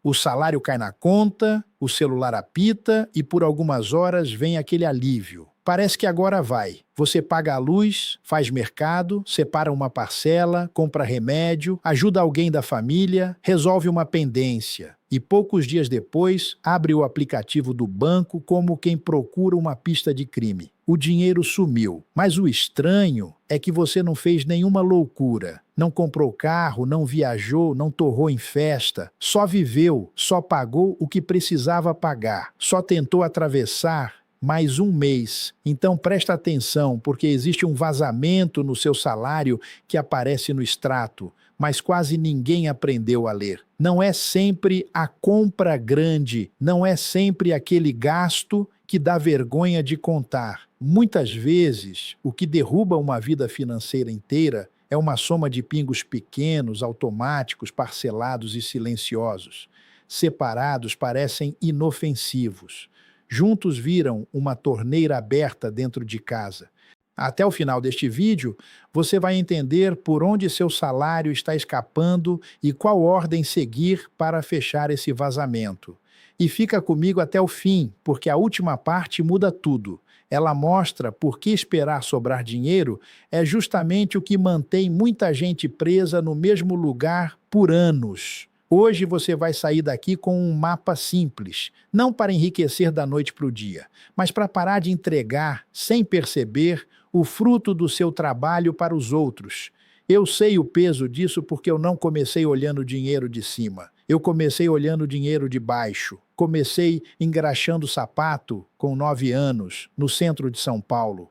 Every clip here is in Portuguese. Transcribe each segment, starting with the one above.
O salário cai na conta, o celular apita e por algumas horas vem aquele alívio. Parece que agora vai. Você paga a luz, faz mercado, separa uma parcela, compra remédio, ajuda alguém da família, resolve uma pendência. E poucos dias depois, abre o aplicativo do banco como quem procura uma pista de crime. O dinheiro sumiu, mas o estranho é que você não fez nenhuma loucura. Não comprou carro, não viajou, não torrou em festa. Só viveu, só pagou o que precisava pagar. Só tentou atravessar mais um mês. Então presta atenção, porque existe um vazamento no seu salário que aparece no extrato, mas quase ninguém aprendeu a ler. Não é sempre a compra grande, não é sempre aquele gasto que dá vergonha de contar. Muitas vezes, o que derruba uma vida financeira inteira é uma soma de pingos pequenos, automáticos, parcelados e silenciosos. Separados parecem inofensivos. Juntos viram uma torneira aberta dentro de casa. Até o final deste vídeo, você vai entender por onde seu salário está escapando e qual ordem seguir para fechar esse vazamento. E fica comigo até o fim, porque a última parte muda tudo. Ela mostra por que esperar sobrar dinheiro é justamente o que mantém muita gente presa no mesmo lugar por anos. Hoje você vai sair daqui com um mapa simples, não para enriquecer da noite para o dia, mas para parar de entregar, sem perceber, o fruto do seu trabalho para os outros. Eu sei o peso disso porque eu não comecei olhando o dinheiro de cima. Eu comecei olhando o dinheiro de baixo. Comecei engraxando sapato com 9 anos, no centro de São Paulo.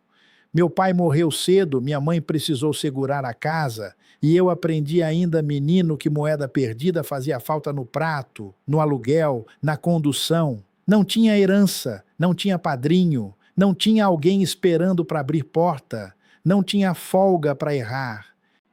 Meu pai morreu cedo, minha mãe precisou segurar a casa e eu aprendi ainda menino que moeda perdida fazia falta no prato, no aluguel, na condução. Não tinha herança, não tinha padrinho, não tinha alguém esperando para abrir porta, não tinha folga para errar.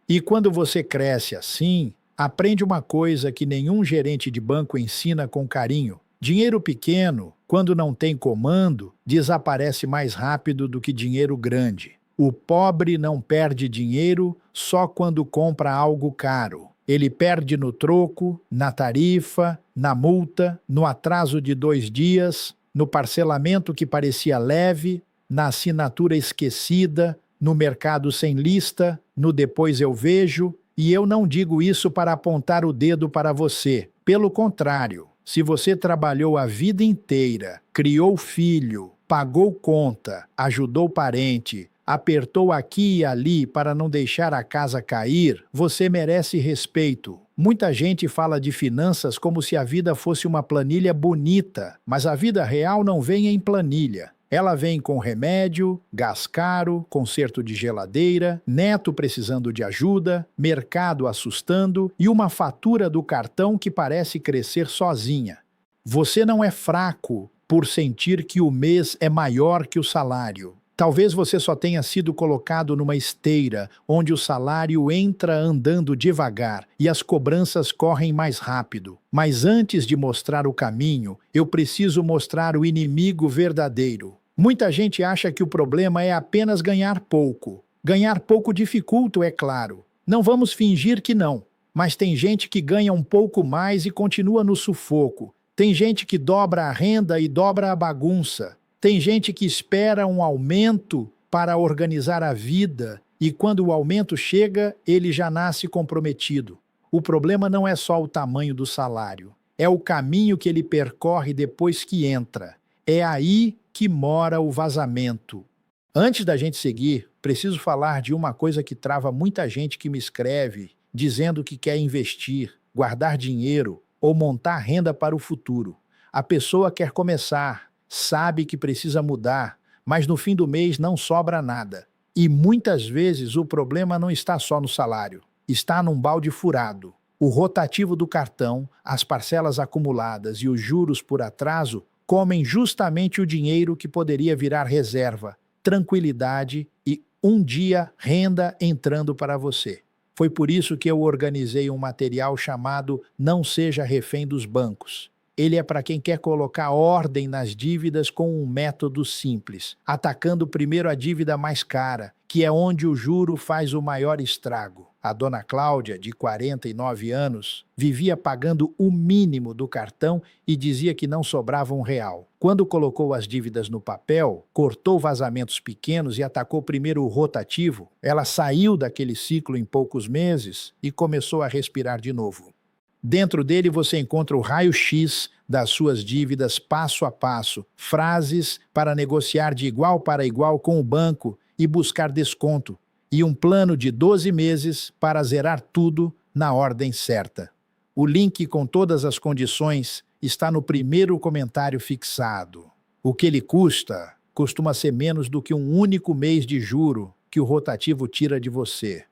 E quando você cresce assim, aprende uma coisa que nenhum gerente de banco ensina com carinho. Dinheiro pequeno, quando não tem comando, desaparece mais rápido do que dinheiro grande. O pobre não perde dinheiro só quando compra algo caro. Ele perde no troco, na tarifa, na multa, no atraso de 2 dias, no parcelamento que parecia leve, na assinatura esquecida, no mercado sem lista, no depois eu vejo. E eu não digo isso para apontar o dedo para você. Pelo contrário. Se você trabalhou a vida inteira, criou filho, pagou conta, ajudou parente, apertou aqui e ali para não deixar a casa cair, você merece respeito. Muita gente fala de finanças como se a vida fosse uma planilha bonita, mas a vida real não vem em planilha. Ela vem com remédio, gás caro, conserto de geladeira, neto precisando de ajuda, mercado assustando e uma fatura do cartão que parece crescer sozinha. Você não é fraco por sentir que o mês é maior que o salário. Talvez você só tenha sido colocado numa esteira onde o salário entra andando devagar e as cobranças correm mais rápido. Mas antes de mostrar o caminho, eu preciso mostrar o inimigo verdadeiro. Muita gente acha que o problema é apenas ganhar pouco. Ganhar pouco dificulta, é claro. Não vamos fingir que não. Mas tem gente que ganha um pouco mais e continua no sufoco. Tem gente que dobra a renda e dobra a bagunça. Tem gente que espera um aumento para organizar a vida e quando o aumento chega, ele já nasce comprometido. O problema não é só o tamanho do salário. É o caminho que ele percorre depois que entra. É aí que mora o vazamento. Antes da gente seguir, preciso falar de uma coisa que trava muita gente que me escreve, dizendo que quer investir, guardar dinheiro ou montar renda para o futuro. A pessoa quer começar, sabe que precisa mudar, mas no fim do mês não sobra nada. E muitas vezes o problema não está só no salário, está num balde furado. O rotativo do cartão, as parcelas acumuladas e os juros por atraso comem justamente o dinheiro que poderia virar reserva, tranquilidade e um dia renda entrando para você. Foi por isso que eu organizei um material chamado Não Seja Refém dos Bancos. Ele é para quem quer colocar ordem nas dívidas com um método simples, atacando primeiro a dívida mais cara, que é onde o juro faz o maior estrago. A dona Cláudia, de 49 anos, vivia pagando o mínimo do cartão e dizia que não sobrava R$ 1. Quando colocou as dívidas no papel, cortou vazamentos pequenos e atacou primeiro o rotativo, ela saiu daquele ciclo em poucos meses e começou a respirar de novo. Dentro dele você encontra o raio-x das suas dívidas passo a passo, frases para negociar de igual para igual com o banco e buscar desconto, e um plano de 12 meses para zerar tudo na ordem certa. O link com todas as condições está no primeiro comentário fixado. O que ele custa costuma ser menos do que um único mês de juro que o rotativo tira de você.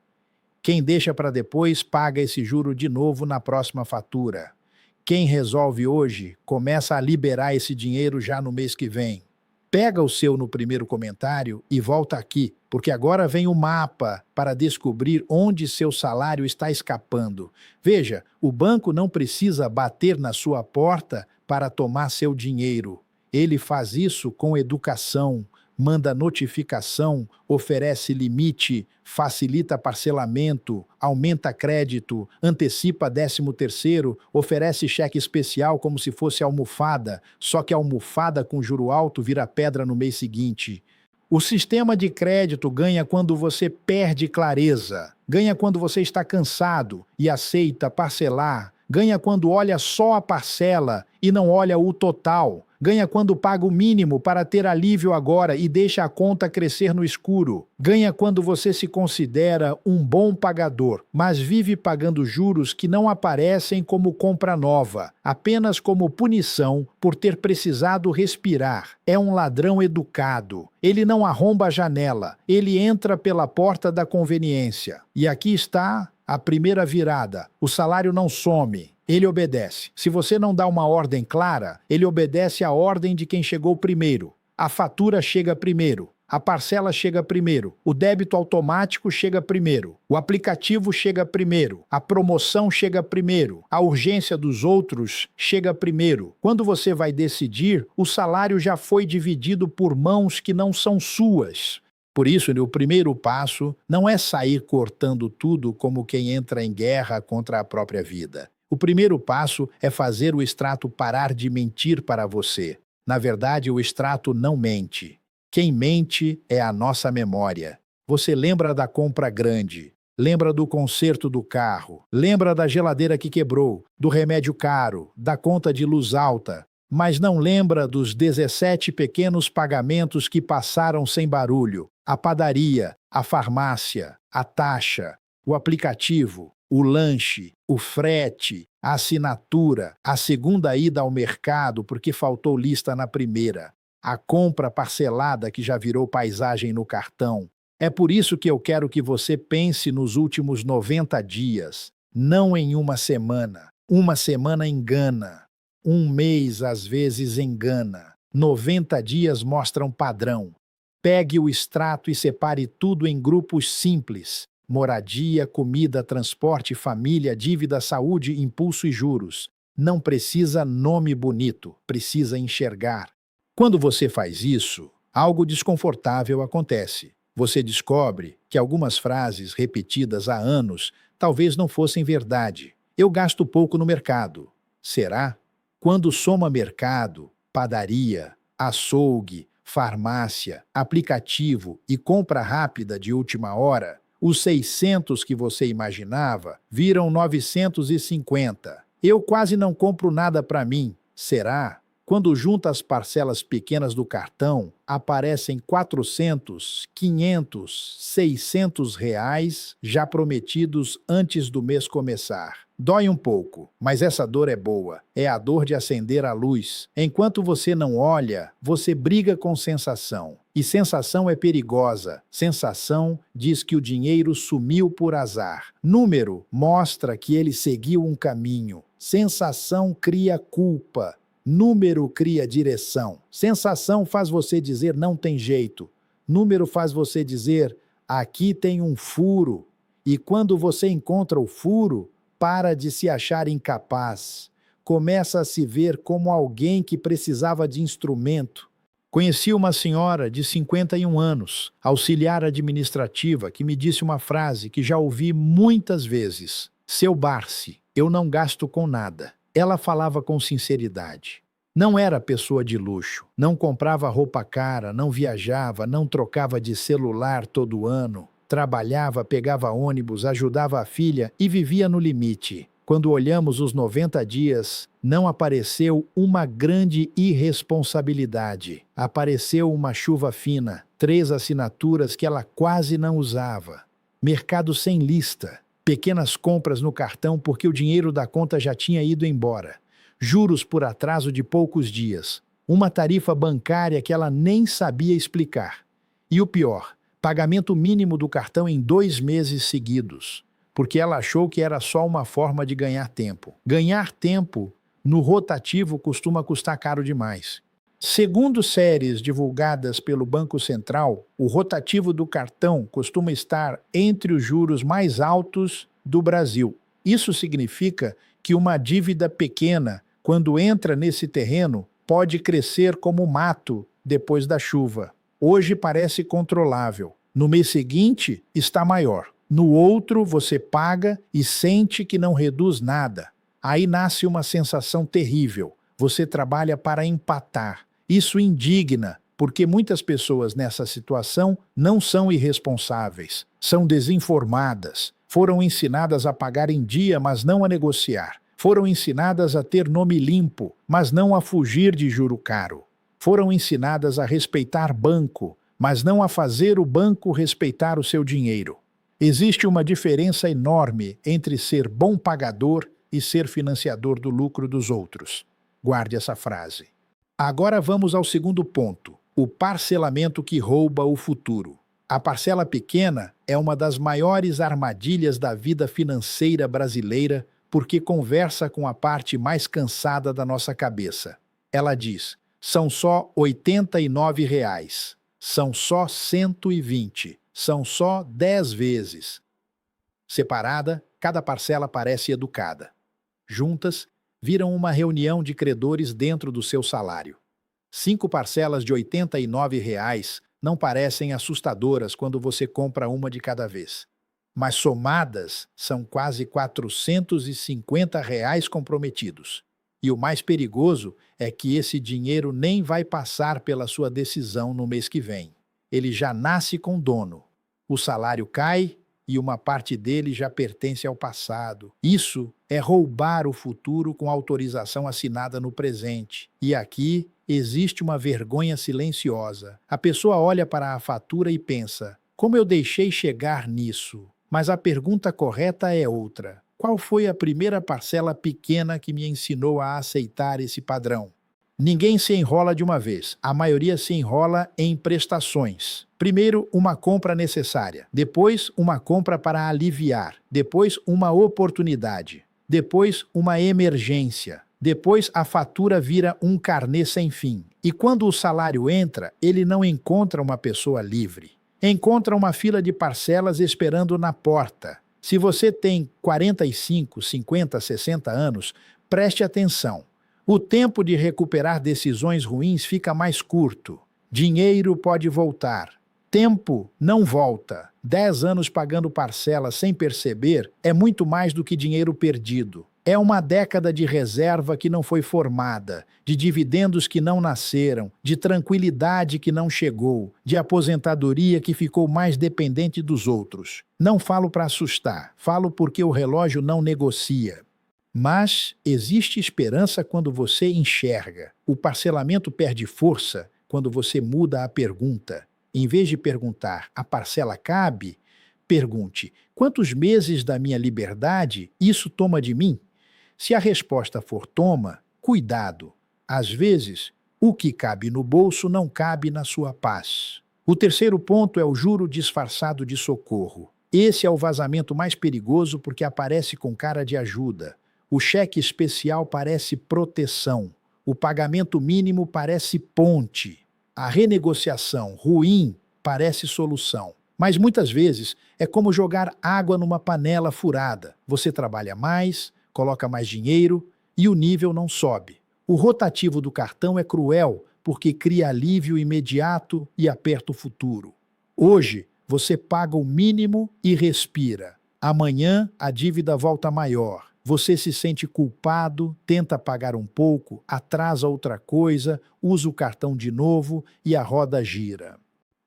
Quem deixa para depois paga esse juro de novo na próxima fatura. Quem resolve hoje começa a liberar esse dinheiro já no mês que vem. Pega o seu no primeiro comentário e volta aqui, porque agora vem o mapa para descobrir onde seu salário está escapando. Veja, o banco não precisa bater na sua porta para tomar seu dinheiro. Ele faz isso com educação, manda notificação, oferece limite, facilita parcelamento, aumenta crédito, antecipa 13º, oferece cheque especial como se fosse almofada, só que a almofada com juro alto vira pedra no mês seguinte. O sistema de crédito ganha quando você perde clareza, ganha quando você está cansado e aceita parcelar, ganha quando olha só a parcela e não olha o total. Ganha quando paga o mínimo para ter alívio agora e deixa a conta crescer no escuro. Ganha quando você se considera um bom pagador, mas vive pagando juros que não aparecem como compra nova, apenas como punição por ter precisado respirar. É um ladrão educado. Ele não arromba a janela, ele entra pela porta da conveniência. E aqui está a primeira virada. O salário não some. Ele obedece. Se você não dá uma ordem clara, ele obedece à ordem de quem chegou primeiro. A fatura chega primeiro. A parcela chega primeiro. O débito automático chega primeiro. O aplicativo chega primeiro. A promoção chega primeiro. A urgência dos outros chega primeiro. Quando você vai decidir, o salário já foi dividido por mãos que não são suas. Por isso, o primeiro passo não é sair cortando tudo como quem entra em guerra contra a própria vida. O primeiro passo é fazer o extrato parar de mentir para você. Na verdade, o extrato não mente. Quem mente é a nossa memória. Você lembra da compra grande, lembra do conserto do carro, lembra da geladeira que quebrou, do remédio caro, da conta de luz alta, mas não lembra dos 17 pequenos pagamentos que passaram sem barulho, a padaria, a farmácia, a taxa, o aplicativo, o lanche, o frete, a assinatura, a segunda ida ao mercado porque faltou lista na primeira, a compra parcelada que já virou paisagem no cartão. É por isso que eu quero que você pense nos últimos 90 dias, não em uma semana. Uma semana engana. Um mês às vezes engana. 90 dias mostram padrão. Pegue o extrato e separe tudo em grupos simples. Moradia, comida, transporte, família, dívida, saúde, impulso e juros. Não precisa nome bonito, precisa enxergar. Quando você faz isso, algo desconfortável acontece. Você descobre que algumas frases repetidas há anos talvez não fossem verdade. Eu gasto pouco no mercado. Será? Quando soma mercado, padaria, açougue, farmácia, aplicativo e compra rápida de última hora, os 600 que você imaginava viram 950. Eu quase não compro nada para mim. Será? Quando junta as parcelas pequenas do cartão, aparecem 400, 500, 600 reais já prometidos antes do mês começar. Dói um pouco, mas essa dor é boa. É a dor de acender a luz. Enquanto você não olha, você briga com sensação. E sensação é perigosa. Sensação diz que o dinheiro sumiu por azar. Número mostra que ele seguiu um caminho. Sensação cria culpa. Número cria direção. Sensação faz você dizer não tem jeito. Número faz você dizer aqui tem um furo. E quando você encontra o furo, para de se achar incapaz. Começa a se ver como alguém que precisava de instrumento. Conheci uma senhora de 51 anos, auxiliar administrativa, que me disse uma frase que já ouvi muitas vezes: "Seu Barsi, eu não gasto com nada." Ela falava com sinceridade. Não era pessoa de luxo, não comprava roupa cara, não viajava, não trocava de celular todo ano, trabalhava, pegava ônibus, ajudava a filha e vivia no limite. Quando olhamos os 90 dias, não apareceu uma grande irresponsabilidade. Apareceu uma chuva fina, 3 assinaturas que ela quase não usava. Mercado sem lista, pequenas compras no cartão porque o dinheiro da conta já tinha ido embora. Juros por atraso de poucos dias. Uma tarifa bancária que ela nem sabia explicar. E o pior, pagamento mínimo do cartão em 2 meses seguidos. Porque ela achou que era só uma forma de ganhar tempo. Ganhar tempo no rotativo costuma custar caro demais. Segundo séries divulgadas pelo Banco Central, o rotativo do cartão costuma estar entre os juros mais altos do Brasil. Isso significa que uma dívida pequena, quando entra nesse terreno, pode crescer como mato depois da chuva. Hoje parece controlável. No mês seguinte, está maior. No outro, você paga e sente que não reduz nada. Aí nasce uma sensação terrível. Você trabalha para empatar. Isso indigna, porque muitas pessoas nessa situação não são irresponsáveis, são desinformadas. Foram ensinadas a pagar em dia, mas não a negociar. Foram ensinadas a ter nome limpo, mas não a fugir de juro caro. Foram ensinadas a respeitar banco, mas não a fazer o banco respeitar o seu dinheiro. Existe uma diferença enorme entre ser bom pagador e ser financiador do lucro dos outros. Guarde essa frase. Agora vamos ao segundo ponto, o parcelamento que rouba o futuro. A parcela pequena é uma das maiores armadilhas da vida financeira brasileira porque conversa com a parte mais cansada da nossa cabeça. Ela diz: são só R$ 89, são só 120, são só 10 vezes. Separada, cada parcela parece educada. Juntas, viram uma reunião de credores dentro do seu salário. 5 parcelas de R$ 89 não parecem assustadoras quando você compra uma de cada vez. Mas somadas, são quase R$ 450 comprometidos. E o mais perigoso é que esse dinheiro nem vai passar pela sua decisão no mês que vem. Ele já nasce com dono. O salário cai e uma parte dele já pertence ao passado. Isso é roubar o futuro com autorização assinada no presente. E aqui existe uma vergonha silenciosa. A pessoa olha para a fatura e pensa: como eu deixei chegar nisso? Mas a pergunta correta é outra. Qual foi a primeira parcela pequena que me ensinou a aceitar esse padrão? Ninguém se enrola de uma vez. A maioria se enrola em prestações. Primeiro, uma compra necessária. Depois, uma compra para aliviar. Depois, uma oportunidade. Depois, uma emergência. Depois, a fatura vira um carnê sem fim. E quando o salário entra, ele não encontra uma pessoa livre. Encontra uma fila de parcelas esperando na porta. Se você tem 45, 50, 60 anos, preste atenção. O tempo de recuperar decisões ruins fica mais curto. Dinheiro pode voltar. Tempo não volta. 10 anos pagando parcelas sem perceber é muito mais do que dinheiro perdido. É uma década de reserva que não foi formada, de dividendos que não nasceram, de tranquilidade que não chegou, de aposentadoria que ficou mais dependente dos outros. Não falo para assustar, falo porque o relógio não negocia. Mas existe esperança quando você enxerga. O parcelamento perde força quando você muda a pergunta. Em vez de perguntar, a parcela cabe? Pergunte, quantos meses da minha liberdade isso toma de mim? Se a resposta for toma, cuidado. Às vezes, o que cabe no bolso não cabe na sua paz. O terceiro ponto é o juro disfarçado de socorro. Esse é o vazamento mais perigoso porque aparece com cara de ajuda. O cheque especial parece proteção. O pagamento mínimo parece ponte. A renegociação ruim parece solução. Mas muitas vezes é como jogar água numa panela furada. Você trabalha mais, coloca mais dinheiro e o nível não sobe. O rotativo do cartão é cruel porque cria alívio imediato e aperta o futuro. Hoje, você paga o mínimo e respira. Amanhã, a dívida volta maior. Você se sente culpado, tenta pagar um pouco, atrasa outra coisa, usa o cartão de novo e a roda gira.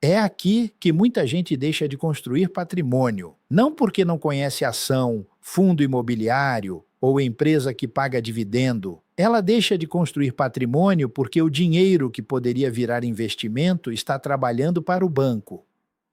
É aqui que muita gente deixa de construir patrimônio, não porque não conhece ação, fundo imobiliário ou empresa que paga dividendo. Ela deixa de construir patrimônio porque o dinheiro que poderia virar investimento está trabalhando para o banco.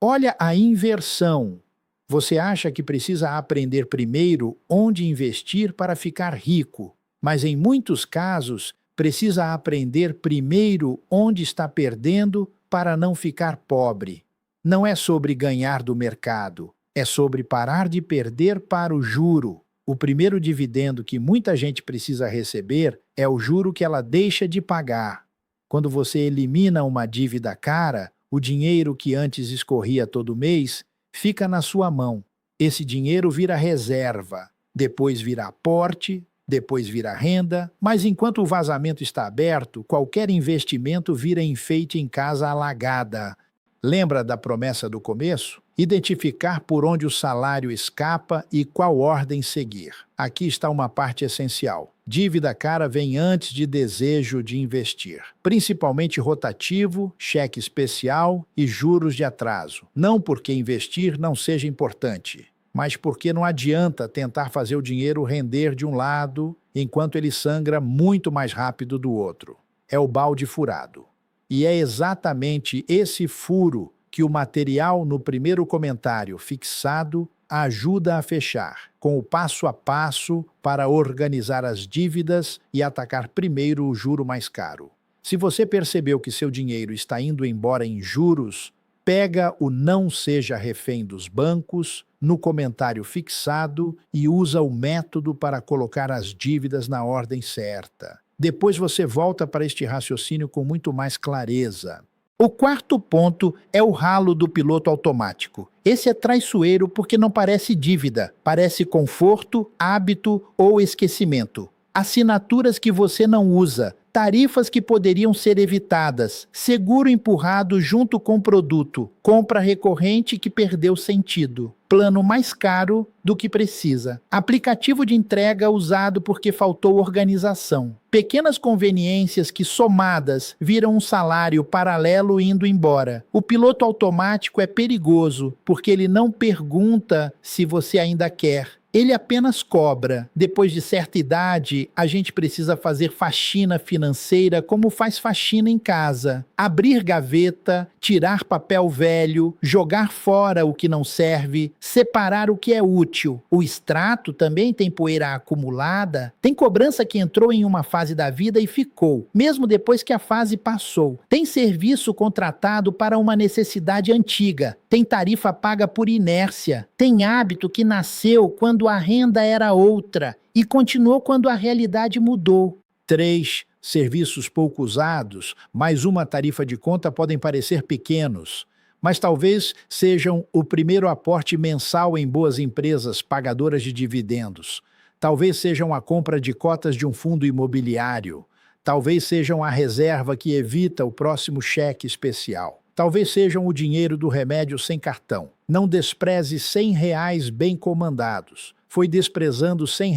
Olha a inversão. Você acha que precisa aprender primeiro onde investir para ficar rico, mas em muitos casos precisa aprender primeiro onde está perdendo para não ficar pobre. Não é sobre ganhar do mercado, é sobre parar de perder para o juro. O primeiro dividendo que muita gente precisa receber é o juro que ela deixa de pagar. Quando você elimina uma dívida cara, o dinheiro que antes escorria todo mês fica na sua mão. Esse dinheiro vira reserva, depois vira aporte, depois vira renda, mas enquanto o vazamento está aberto, qualquer investimento vira enfeite em casa alagada. Lembra da promessa do começo? Identificar por onde o salário escapa e qual ordem seguir. Aqui está uma parte essencial. Dívida cara vem antes de desejo de investir, principalmente rotativo, cheque especial e juros de atraso. Não porque investir não seja importante, mas porque não adianta tentar fazer o dinheiro render de um lado enquanto ele sangra muito mais rápido do outro. É o balde furado. E é exatamente esse furo que o material no primeiro comentário fixado ajuda a fechar, com o passo a passo para organizar as dívidas e atacar primeiro o juro mais caro. Se você percebeu que seu dinheiro está indo embora em juros, pega o "não seja refém dos bancos" no comentário fixado e usa o método para colocar as dívidas na ordem certa. Depois você volta para este raciocínio com muito mais clareza. O quarto ponto é o ralo do piloto automático. Esse é traiçoeiro porque não parece dívida, parece conforto, hábito ou esquecimento. Assinaturas que você não usa, tarifas que poderiam ser evitadas, seguro empurrado junto com produto, compra recorrente que perdeu sentido, plano mais caro do que precisa, aplicativo de entrega usado porque faltou organização, pequenas conveniências que somadas viram um salário paralelo indo embora. O piloto automático é perigoso porque ele não pergunta se você ainda quer. Ele apenas cobra. Depois de certa idade, a gente precisa fazer faxina financeira como faz faxina em casa. Abrir gaveta, tirar papel velho, jogar fora o que não serve, separar o que é útil. O extrato também tem poeira acumulada, tem cobrança que entrou em uma fase da vida e ficou, mesmo depois que a fase passou. Tem serviço contratado para uma necessidade antiga. Tem tarifa paga por inércia. Tem hábito que nasceu quando a renda era outra e continuou quando a realidade mudou. 3. Serviços pouco usados, mais uma tarifa de conta podem parecer pequenos, mas talvez sejam o primeiro aporte mensal em boas empresas pagadoras de dividendos. Talvez sejam a compra de cotas de um fundo imobiliário. Talvez sejam a reserva que evita o próximo cheque especial. Talvez sejam o dinheiro do remédio sem cartão. Não despreze R$ 100 bem comandados. Foi desprezando R$ 100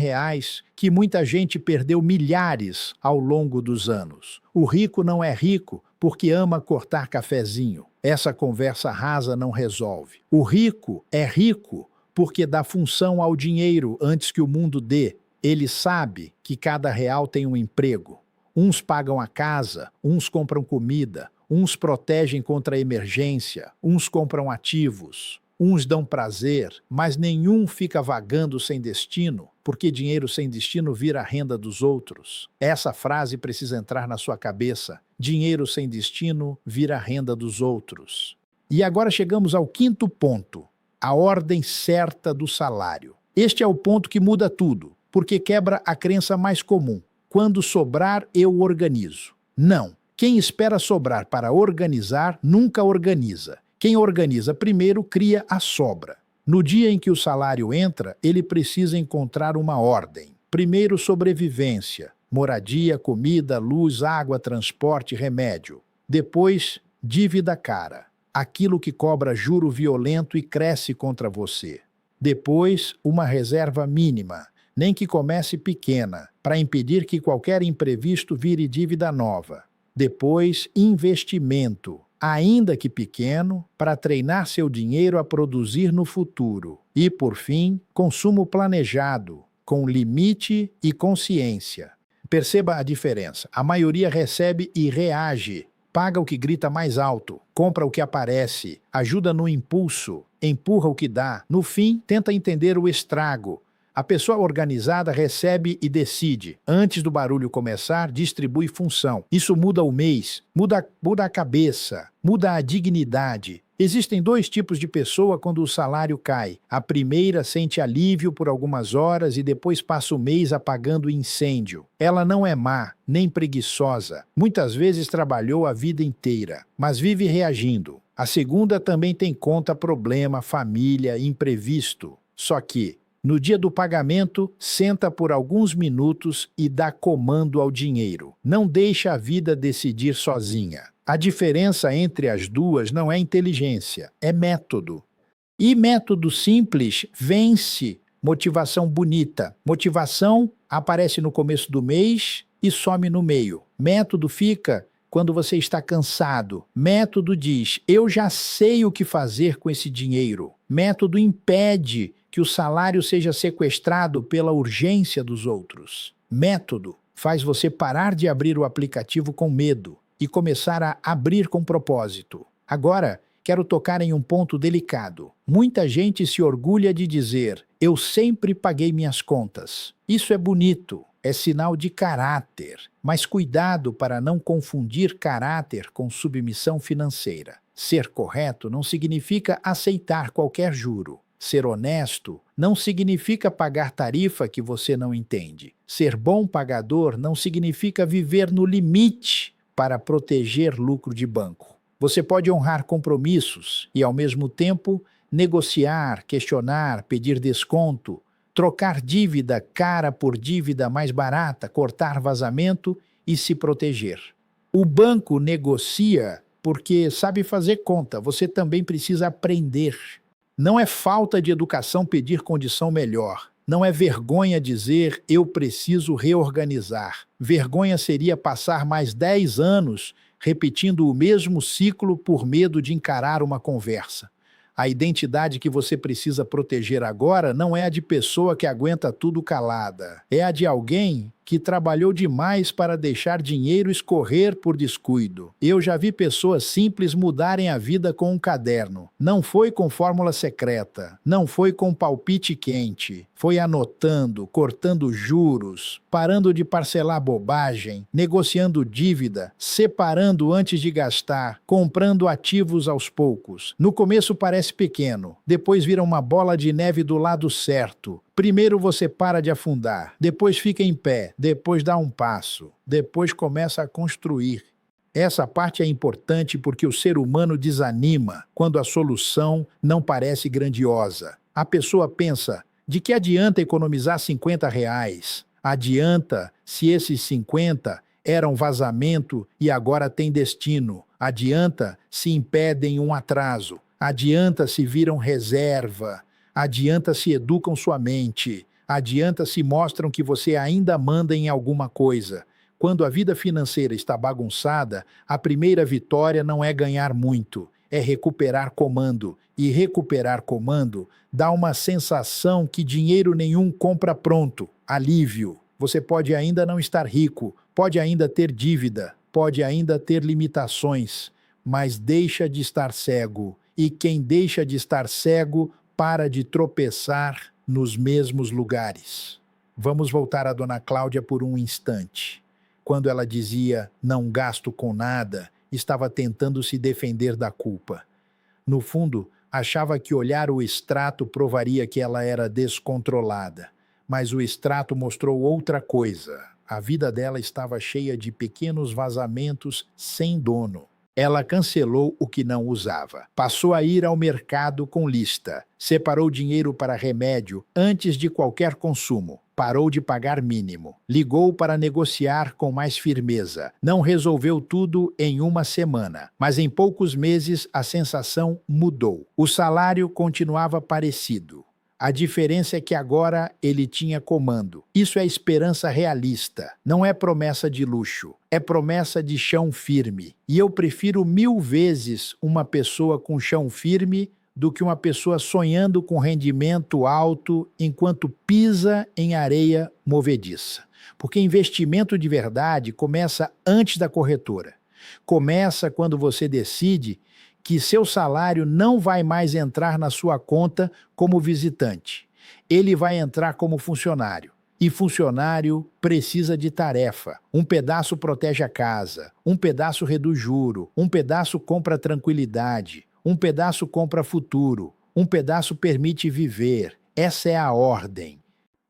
que muita gente perdeu milhares ao longo dos anos. O rico não é rico porque ama cortar cafezinho. Essa conversa rasa não resolve. O rico é rico porque dá função ao dinheiro antes que o mundo dê. Ele sabe que cada real tem um emprego. Uns pagam a casa, uns compram comida, uns protegem contra a emergência, uns compram ativos, uns dão prazer, mas nenhum fica vagando sem destino, porque dinheiro sem destino vira a renda dos outros. Essa frase precisa entrar na sua cabeça. Dinheiro sem destino vira a renda dos outros. E agora chegamos ao quinto ponto, a ordem certa do salário. Este é o ponto que muda tudo, porque quebra a crença mais comum. Quando sobrar, eu organizo. Não. Quem espera sobrar para organizar, nunca organiza. Quem organiza primeiro cria a sobra. No dia em que o salário entra, ele precisa encontrar uma ordem. Primeiro, sobrevivência. moradia, comida, luz, água, transporte, remédio. Depois, dívida cara, aquilo que cobra juro violento e cresce contra você. Depois, uma reserva mínima, nem que comece pequena, para impedir que qualquer imprevisto vire dívida nova. Depois, investimento, ainda que pequeno, para treinar seu dinheiro a produzir no futuro. E, por fim, consumo planejado, com limite e consciência. Perceba a diferença. A maioria recebe e reage. Paga o que grita mais alto, compra o que aparece, ajuda no impulso, empurra o que dá. No fim, tenta entender o estrago. A pessoa organizada recebe e decide. Antes do barulho começar, distribui função. Isso muda o mês, muda a cabeça, muda a dignidade. Existem dois tipos de pessoa quando o salário cai. A primeira sente alívio por algumas horas e depois passa o mês apagando incêndio. Ela não é má, nem preguiçosa. Muitas vezes trabalhou a vida inteira, mas vive reagindo. A segunda também tem conta, problema, família, imprevisto. Só que, no dia do pagamento, senta por alguns minutos e dá comando ao dinheiro. Não deixa a vida decidir sozinha. A diferença entre as duas não é inteligência, é método. E método simples vence motivação bonita. Motivação aparece no começo do mês e some no meio. Método fica quando você está cansado. Método diz, eu já sei o que fazer com esse dinheiro. Método impede que o salário seja sequestrado pela urgência dos outros. Método faz você parar de abrir o aplicativo com medo e começar a abrir com propósito. Agora, quero tocar em um ponto delicado. Muita gente se orgulha de dizer, eu sempre paguei minhas contas. Isso é bonito, é sinal de caráter, mas cuidado para não confundir caráter com submissão financeira. Ser correto não significa aceitar qualquer juro. Ser honesto não significa pagar tarifa que você não entende. Ser bom pagador não significa viver no limite para proteger lucro de banco. Você pode honrar compromissos e, ao mesmo tempo, negociar, questionar, pedir desconto, trocar dívida cara por dívida mais barata, cortar vazamento e se proteger. O banco negocia porque sabe fazer conta, você também precisa aprender. Não é falta de educação pedir condição melhor. Não é vergonha dizer, eu preciso reorganizar. Vergonha seria passar mais 10 anos repetindo o mesmo ciclo por medo de encarar uma conversa. A identidade que você precisa proteger agora não é a de pessoa que aguenta tudo calada. É a de alguém que trabalhou demais para deixar dinheiro escorrer por descuido. Eu já vi pessoas simples mudarem a vida com um caderno. Não foi com fórmula secreta, não foi com palpite quente. Foi anotando, cortando juros, parando de parcelar bobagem, negociando dívida, separando antes de gastar, comprando ativos aos poucos. No começo parece pequeno, depois vira uma bola de neve do lado certo. Primeiro você para de afundar, depois fica em pé, depois dá um passo, depois começa a construir. Essa parte é importante porque o ser humano desanima quando a solução não parece grandiosa. A pessoa pensa, de que adianta economizar R$ 50? Adianta se esses 50 eram vazamento e agora tem destino. Adianta se impedem um atraso. Adianta se viram reserva. Adianta se educam sua mente. Adianta se mostram que você ainda manda em alguma coisa. Quando a vida financeira está bagunçada, a primeira vitória não é ganhar muito, é recuperar comando. E recuperar comando dá uma sensação que dinheiro nenhum compra pronto, alívio. Você pode ainda não estar rico, pode ainda ter dívida, pode ainda ter limitações, mas deixa de estar cego. E quem deixa de estar cego para de tropeçar nos mesmos lugares. Vamos voltar a Dona Cláudia por um instante. Quando ela dizia, não gasto com nada, estava tentando se defender da culpa. No fundo, achava que olhar o extrato provaria que ela era descontrolada. Mas o extrato mostrou outra coisa. A vida dela estava cheia de pequenos vazamentos sem dono. Ela cancelou o que não usava. Passou a ir ao mercado com lista. Separou dinheiro para remédio antes de qualquer consumo. Parou de pagar mínimo. Ligou para negociar com mais firmeza. Não resolveu tudo em uma semana, mas em poucos meses a sensação mudou. O salário continuava parecido. A diferença é que agora ele tinha comando. Isso é esperança realista. Não é promessa de luxo. É promessa de chão firme. E eu prefiro 1000 vezes uma pessoa com chão firme do que uma pessoa sonhando com rendimento alto enquanto pisa em areia movediça. Porque investimento de verdade começa antes da corretora. Começa quando você decide que seu salário não vai mais entrar na sua conta como visitante. Ele vai entrar como funcionário. E funcionário precisa de tarefa. Um pedaço protege a casa, um pedaço reduz juro, um pedaço compra tranquilidade, um pedaço compra futuro, um pedaço permite viver. Essa é a ordem.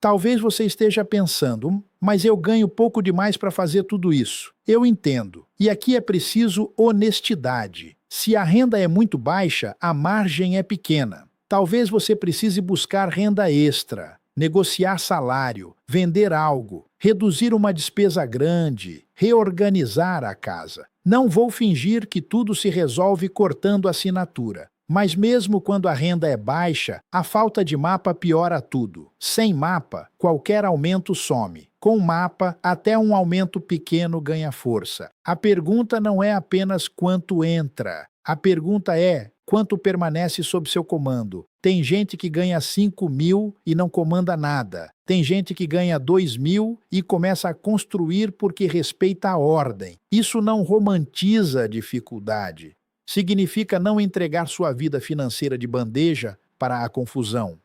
Talvez você esteja pensando, mas eu ganho pouco demais para fazer tudo isso. Eu entendo. E aqui é preciso honestidade. Se a renda é muito baixa, a margem é pequena. Talvez você precise buscar renda extra, negociar salário, vender algo, reduzir uma despesa grande, reorganizar a casa. Não vou fingir que tudo se resolve cortando a assinatura. Mas mesmo quando a renda é baixa, a falta de mapa piora tudo. Sem mapa, qualquer aumento some. Com mapa, até um aumento pequeno ganha força. A pergunta não é apenas quanto entra. A pergunta é quanto permanece sob seu comando. Tem gente que ganha 5.000 e não comanda nada. Tem gente que ganha 2.000 e começa a construir porque respeita a ordem. Isso não romantiza a dificuldade. Significa não entregar sua vida financeira de bandeja para a confusão.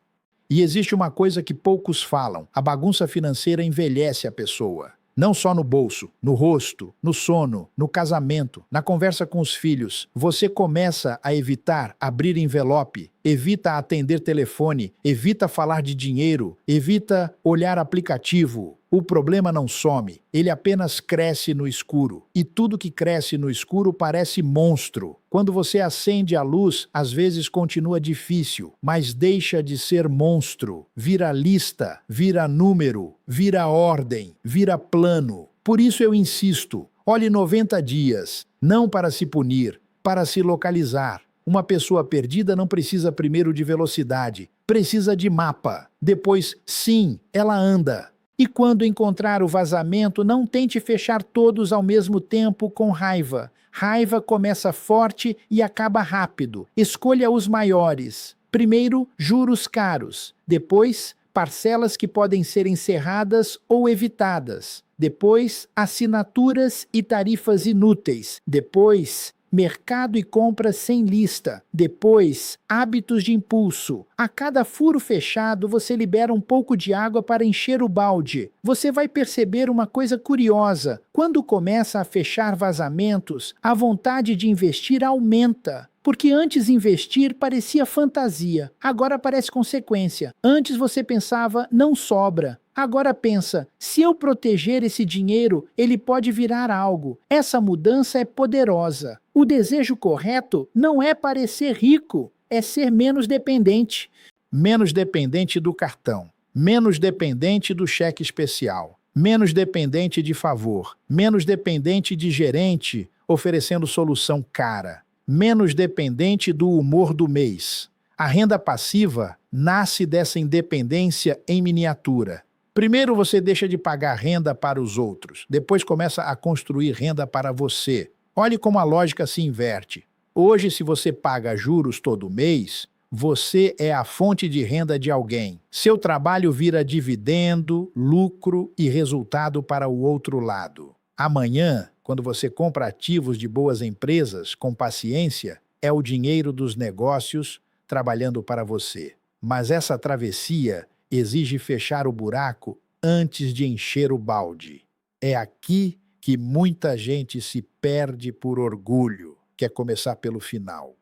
E existe uma coisa que poucos falam: a bagunça financeira envelhece a pessoa. Não só no bolso, no rosto, no sono, no casamento, na conversa com os filhos. Você começa a evitar abrir envelope, evita atender telefone, evita falar de dinheiro, evita olhar aplicativo. O problema não some, ele apenas cresce no escuro. E tudo que cresce no escuro parece monstro. Quando você acende a luz, às vezes continua difícil, mas deixa de ser monstro. Vira lista, vira número, vira ordem, vira plano. Por isso eu insisto, olhe 90 dias, não para se punir, para se localizar. Uma pessoa perdida não precisa primeiro de velocidade, precisa de mapa. Depois, sim, ela anda. E quando encontrar o vazamento, não tente fechar todos ao mesmo tempo com raiva. Raiva começa forte e acaba rápido. Escolha os maiores. Primeiro, juros caros. Depois, parcelas que podem ser encerradas ou evitadas. Depois, assinaturas e tarifas inúteis. Depois, mercado e compras sem lista. Depois, hábitos de impulso. A cada furo fechado, você libera um pouco de água para encher o balde. Você vai perceber uma coisa curiosa. Quando começa a fechar vazamentos, a vontade de investir aumenta. Porque antes investir parecia fantasia, agora parece consequência. Antes você pensava, não sobra. Agora pensa, se eu proteger esse dinheiro, ele pode virar algo. Essa mudança é poderosa. O desejo correto não é parecer rico, é ser menos dependente. Menos dependente do cartão, menos dependente do cheque especial, menos dependente de favor, menos dependente de gerente oferecendo solução cara, menos dependente do humor do mês. A renda passiva nasce dessa independência em miniatura. Primeiro você deixa de pagar renda para os outros, depois começa a construir renda para você. Olhe como a lógica se inverte. Hoje, se você paga juros todo mês, você é a fonte de renda de alguém. Seu trabalho vira dividendo, lucro e resultado para o outro lado. Amanhã, quando você compra ativos de boas empresas com paciência, é o dinheiro dos negócios trabalhando para você. Mas essa travessia exige fechar o buraco antes de encher o balde. É aqui que muita gente se perde por orgulho. Quer começar pelo final.